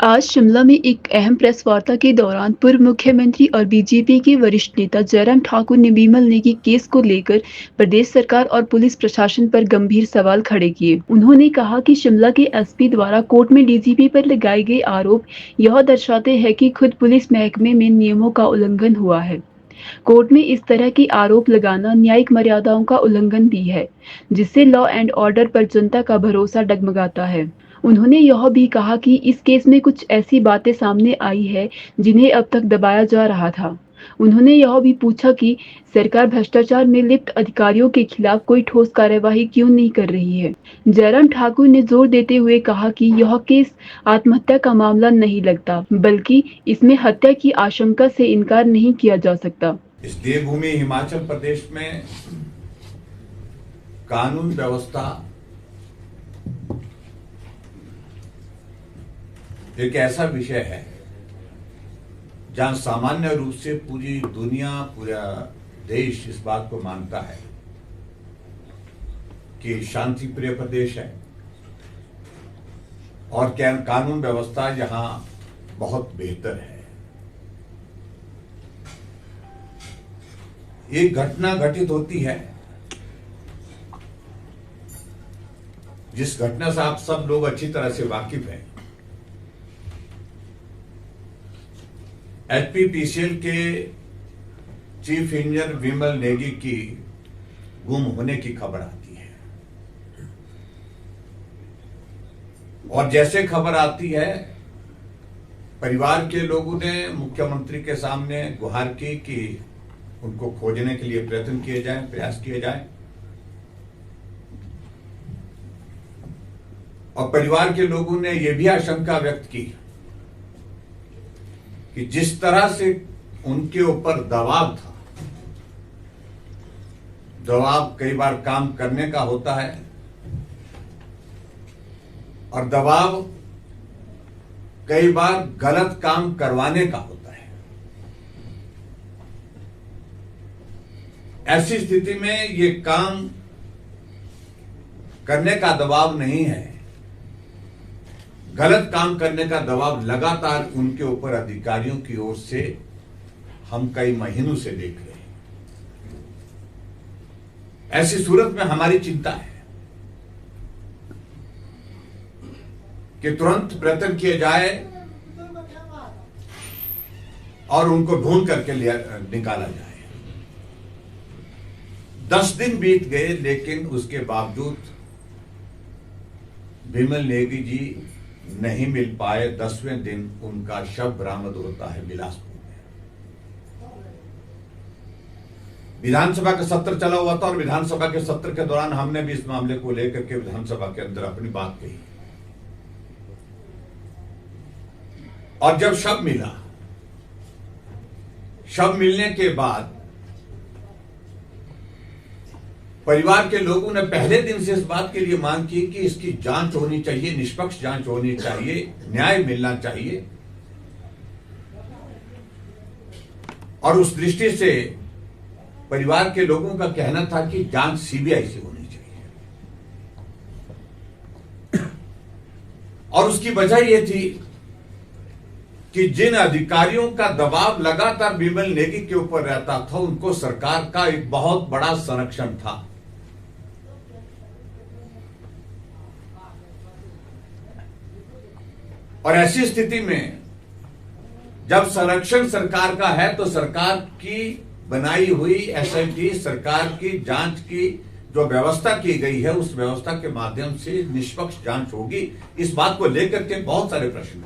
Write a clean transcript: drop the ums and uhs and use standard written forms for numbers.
आज शिमला में एक अहम प्रेस वार्ता के दौरान पूर्व मुख्यमंत्री और बीजेपी के वरिष्ठ नेता जयराम ठाकुर ने विमल नेगी केस को लेकर प्रदेश सरकार और पुलिस प्रशासन पर गंभीर सवाल खड़े किए। उन्होंने कहा कि शिमला के एसपी द्वारा कोर्ट में डीजीपी पर लगाए गए आरोप यह दर्शाते हैं कि खुद पुलिस महकमे में नियमों का उल्लंघन हुआ है। कोर्ट में इस तरह की आरोप लगाना न्यायिक मर्यादाओं का उल्लंघन भी है, जिससे लॉ एंड ऑर्डर पर जनता का भरोसा डगमगाता है। उन्होंने यह भी कहा कि इस केस में कुछ ऐसी बातें सामने आई है जिन्हें अब तक दबाया जा रहा था। उन्होंने यह भी पूछा कि सरकार भ्रष्टाचार में लिप्त अधिकारियों के खिलाफ कोई ठोस कार्यवाही क्यों नहीं कर रही है। जयराम ठाकुर ने जोर देते हुए कहा कि यह केस आत्महत्या का मामला नहीं लगता, बल्कि इसमें हत्या की आशंका से इनकार नहीं किया जा सकता। इस देवभूमि हिमाचल प्रदेश में कानून व्यवस्था एक ऐसा विषय है जहां सामान्य रूप से पूरी दुनिया, पूरा देश इस बात को मानता है कि शांति प्रिय प्रदेश है और कानून व्यवस्था यहां बहुत बेहतर है। एक घटना घटित होती है जिस घटना से आप सब लोग अच्छी तरह से वाकिफ हैं। एचपीपीसीएल के चीफ इंजीनियर विमल नेगी की गुम होने की खबर आती है और जैसे खबर आती है, परिवार के लोगों ने मुख्यमंत्री के सामने गुहार की कि उनको खोजने के लिए प्रयत्न किए जाए, प्रयास किए जाए। और परिवार के लोगों ने यह भी आशंका व्यक्त की कि जिस तरह से उनके ऊपर दबाव था, दबाव कई बार काम करने का होता है और दबाव कई बार गलत काम करवाने का होता है। ऐसी स्थिति में ये काम करने का दबाव नहीं है, गलत काम करने का दबाव लगातार उनके ऊपर अधिकारियों की ओर से हम कई महीनों से देख रहे हैं। ऐसी सूरत में हमारी चिंता है कि तुरंत प्रयत्न किए जाए और उनको ढूंढ करके निकाला जाए। 10 दिन बीत गए, लेकिन उसके बावजूद विमल नेगी जी नहीं मिल पाए। 10वें दिन उनका शव बरामद होता है बिलासपुर में। विधानसभा का सत्र चला हुआ था और विधानसभा के सत्र के दौरान हमने भी इस मामले को लेकर के विधानसभा के अंदर अपनी बात कही। और जब शव मिला, शव मिलने के बाद परिवार के लोगों ने पहले दिन से इस बात के लिए मांग की कि इसकी जांच होनी चाहिए, निष्पक्ष जांच होनी चाहिए, न्याय मिलना चाहिए। और उस दृष्टि से परिवार के लोगों का कहना था कि जांच सीबीआई से होनी चाहिए। और उसकी वजह यह थी कि जिन अधिकारियों का दबाव लगातार विमल नेगी के ऊपर रहता था, उनको सरकार का एक बहुत बड़ा संरक्षण था। और ऐसी स्थिति में जब संरक्षण सरकार का है तो सरकार की बनाई हुई एसआईटी, सरकार की जांच की जो व्यवस्था की गई है, उस व्यवस्था के माध्यम से निष्पक्ष जांच होगी। इस बात को लेकर के बहुत सारे प्रश्न